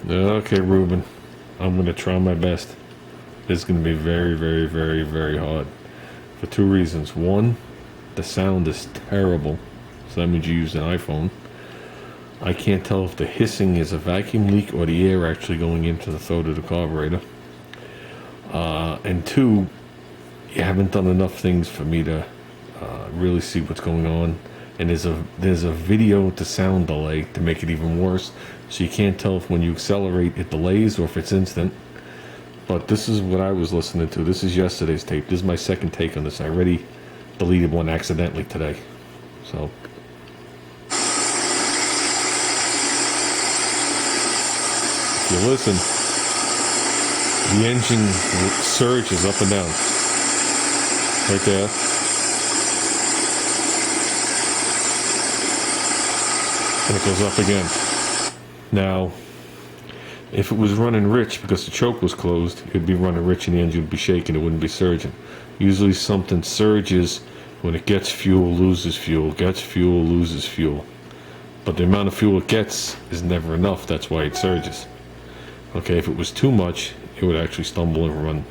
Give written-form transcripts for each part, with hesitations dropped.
Okay, Ruben, I'm going to try my best. It's going to be very, very, very, very hard for two reasons. One, the sound is terrible, so that means you use an iPhone. I can't tell if the hissing is a vacuum leak or the air actually going into the throat of the carburetor. And two, you haven't done enough things for me to really see what's going on. And there's a video to sound delay to make it even worse, so you can't tell if when you accelerate it delays or if it's instant. But this is what I was listening to. This is yesterday's tape. This is my second take on this. I already deleted one accidentally today. So if you listen, the engine surges up and down. Right there. And it goes up again. Now, if it was running rich because the choke was closed, it would be running rich and the engine would be shaking. It wouldn't be surging. Usually something surges when it gets fuel, loses fuel, gets fuel, loses fuel. But the amount of fuel it gets is never enough. That's why it surges. Okay, if it was too much, it would actually stumble and run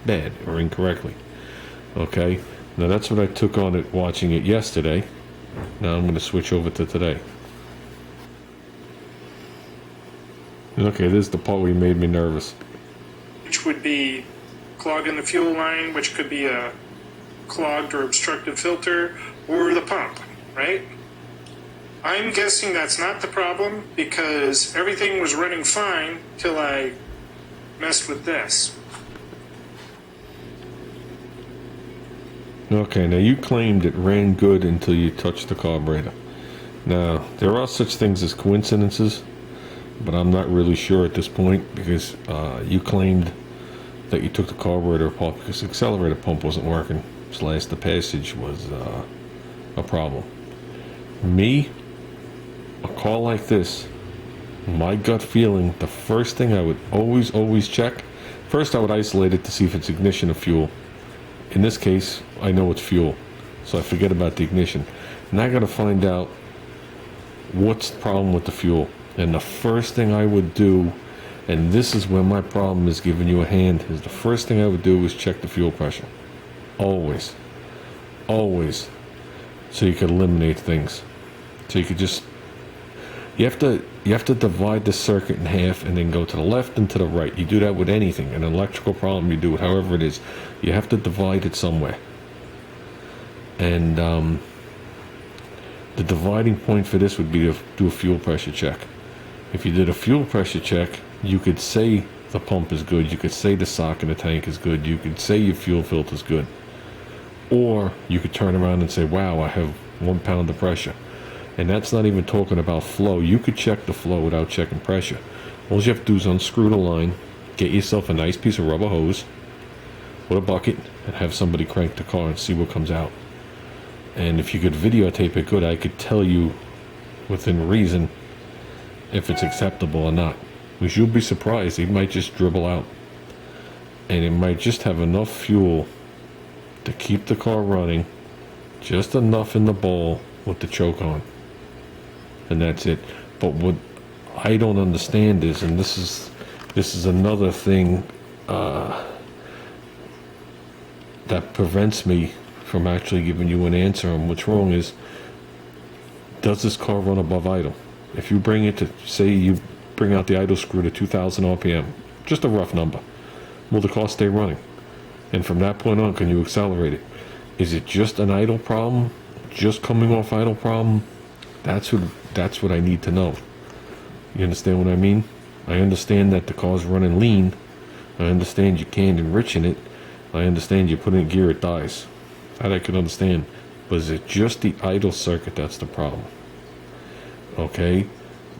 bad or incorrectly. Okay, now that's what I took on it watching it yesterday. Now I'm going to switch over to today. Okay, this is the part where you made me nervous. Which would be clogging the fuel line, which could be a clogged or obstructed filter, or the pump, right? I'm guessing that's not the problem because everything was running fine till I messed with this. Okay, now you claimed it ran good until you touched the carburetor. Now, there are such things as coincidences, but I'm not really sure at this point because you claimed that you took the carburetor apart because the accelerator pump wasn't working, / the passage was a problem. Me, a car like this, my gut feeling, the first thing I would always check, first I would isolate it to see if it's ignition or fuel. In this case, I know it's fuel, so I forget about the ignition. Now I got to find out what's the problem with the fuel. And the first thing I would do, and this is where my problem is giving you a hand, is the first thing I would do is check the fuel pressure. Always. Always. So you can eliminate things. So you could just, you have to divide the circuit in half and then go to the left and to the right. You do that with anything. An electrical problem, you do it however it is. You have to divide it somewhere. And the dividing point for this would be to do a fuel pressure check. If you did a fuel pressure check, you could say the pump is good, you could say the sock in the tank is good, you could say your fuel filter is good. Or you could turn around and say, wow, I have 1 pound of pressure. And that's not even talking about flow. You could check the flow without checking pressure. All you have to do is unscrew the line, get yourself a nice piece of rubber hose with a bucket, and have somebody crank the car and see what comes out. And if you could videotape it good, I could tell you within reason if it's acceptable or not. Because you'll be surprised, it might just dribble out. And it might just have enough fuel to keep the car running, just enough in the bowl with the choke on. And that's it. But what I don't understand is, and this is another thing that prevents me from actually giving you an answer on what's wrong, is, does this car run above idle? If you bring it to, say you bring out the idle screw to 2,000 RPM, just a rough number, will the car stay running? And from that point on, can you accelerate it? Is it just an idle problem? Just coming off idle problem? That's what I need to know. You understand what I mean? I understand that the car's running lean. I understand you can't enrich in it. I understand you put in gear, it dies. That I can understand. But is it just the idle circuit that's the problem? Okay?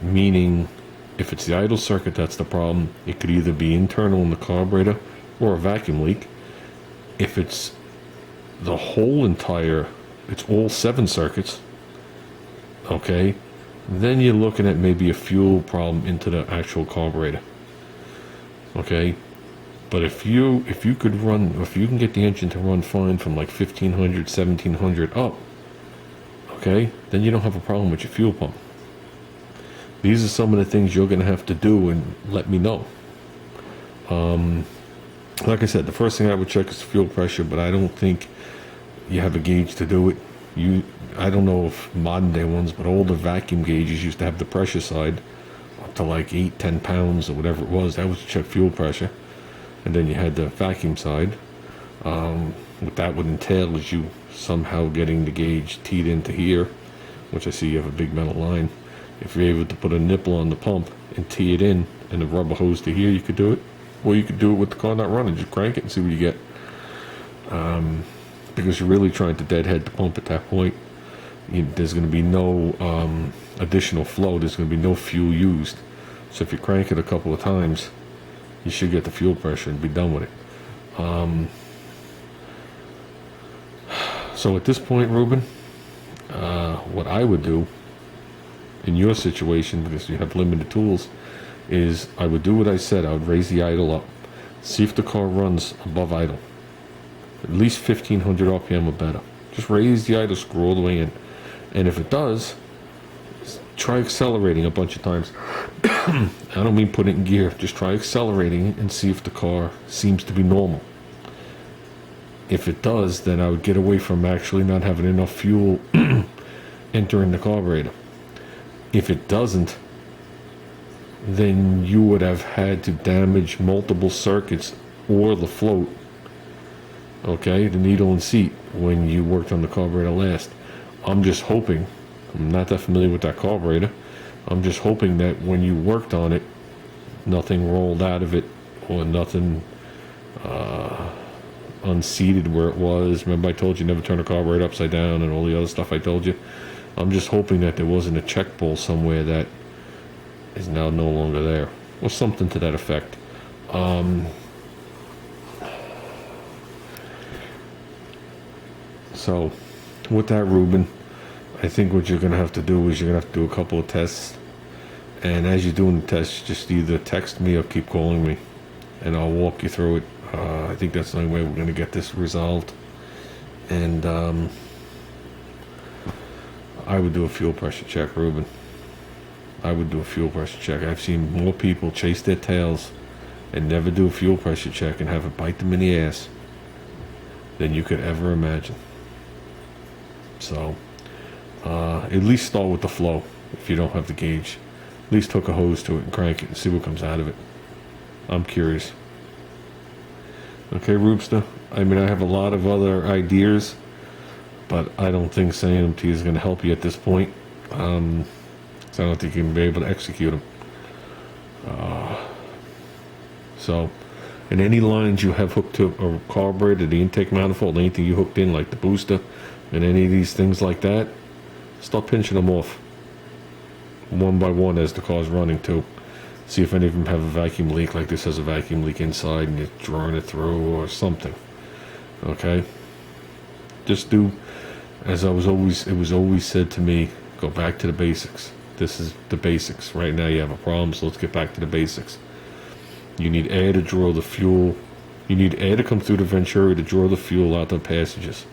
Meaning, if it's the idle circuit that's the problem, it could either be internal in the carburetor or a vacuum leak. If it's the whole entire, it's all 7 circuits, okay, then you're looking at maybe a fuel problem into the actual carburetor. Okay? But if you can get the engine to run fine from like 1500, 1700 up, okay, then you don't have a problem with your fuel pump. These are some of the things you're going to have to do and let me know. Like I said, the first thing I would check is fuel pressure, but I don't think you have a gauge to do it. I don't know if modern day ones, but older vacuum gauges used to have the pressure side up to like 8-10 pounds or whatever it was. That was to check fuel pressure. And then you had the vacuum side. What that would entail is you somehow getting the gauge teed into here, which I see you have a big metal line. If you're able to put a nipple on the pump and tee it in and a rubber hose to here, you could do it. Or you could do it with the car not running. Just crank it and see what you get. Because you're really trying to deadhead the pump at that point. There's going to be no additional flow. There's going to be no fuel used. So if you crank it a couple of times, you should get the fuel pressure and be done with it. So at this point, Ruben, what I would do in your situation, because you have limited tools, is I would do what I said. I would raise the idle up, see if the car runs above idle, at least 1500 RPM or better. Just raise the idle screw all the way in, and if it does, try accelerating a bunch of times. I don't mean put it in gear. Just try accelerating and see if the car seems to be normal. If it does, then I would get away from actually not having enough fuel entering the carburetor. If it doesn't, then you would have had to damage multiple circuits or the float, okay, the needle and seat, when you worked on the carburetor last. I'm just hoping, I'm not that familiar with that carburetor, I'm just hoping that when you worked on it, nothing rolled out of it or nothing unseated where it was. Remember I told you never turn a carburetor upside down and all the other stuff I told you? I'm just hoping that there wasn't a check bowl somewhere that is now no longer there, or something to that effect. So with that, Ruben, I think what you're going to have to do is you're going to have to do a couple of tests, and as you're doing the tests, just either text me or keep calling me and I'll walk you through it. I think that's the only way we're going to get this resolved. And I would do a fuel pressure check, Ruben. I would do a fuel pressure check. I've seen more people chase their tails and never do a fuel pressure check and have it bite them in the ass than you could ever imagine. So at least start with the flow. If you don't have the gauge, at least hook a hose to it and crank it and see what comes out of it. I'm curious. Okay, Rubester? I mean, I have a lot of other ideas, but I don't think saying them to you is going to help you at this point. So I don't think you're going to be able to execute them. So, and any lines you have hooked to a carburetor, the intake manifold, anything you hooked in, like the booster, and any of these things like that, start pinching them off one by one as the car's running too. See if any of them have a vacuum leak, like this has a vacuum leak inside and you're drawing it through or something. Okay? Just do, as it was always said to me, go back to the basics. This is the basics. Right now you have a problem, so let's get back to the basics. You need air to draw the fuel. You need air to come through the venturi to draw the fuel out the passages.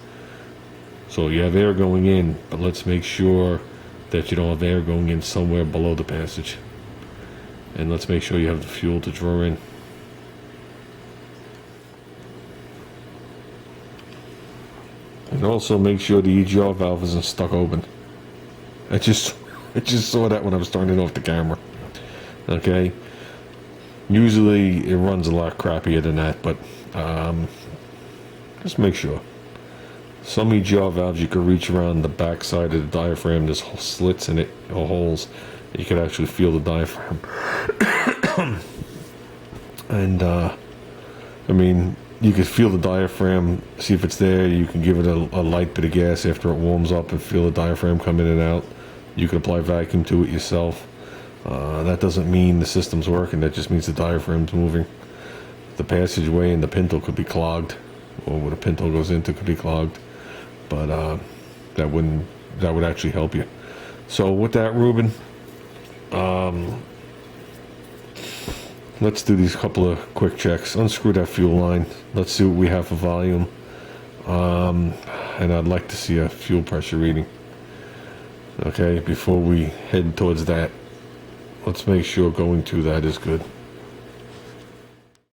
So you have air going in, but let's make sure that you don't have air going in somewhere below the passage. And let's make sure you have the fuel to draw in. And also make sure the EGR valve isn't stuck open. I just saw that when I was turning off the camera. Okay? Usually it runs a lot crappier than that, but just make sure. Some EGR valves you can reach around the back side of the diaphragm. There's slits in it, or holes. You can actually feel the diaphragm. And I mean, you can feel the diaphragm, see if it's there. You can give it a light bit of gas after it warms up and feel the diaphragm come in and out. You can apply vacuum to it yourself. That doesn't mean the system's working. That just means the diaphragm's moving. The passageway and the pintle could be clogged, or where the pintle goes into could be clogged. But that would actually help you. So with that, Ruben, let's do these couple of quick checks. Unscrew that fuel line. Let's see what we have for volume. And I'd like to see a fuel pressure reading. Okay, before we head towards that. let's make sure going to that is good.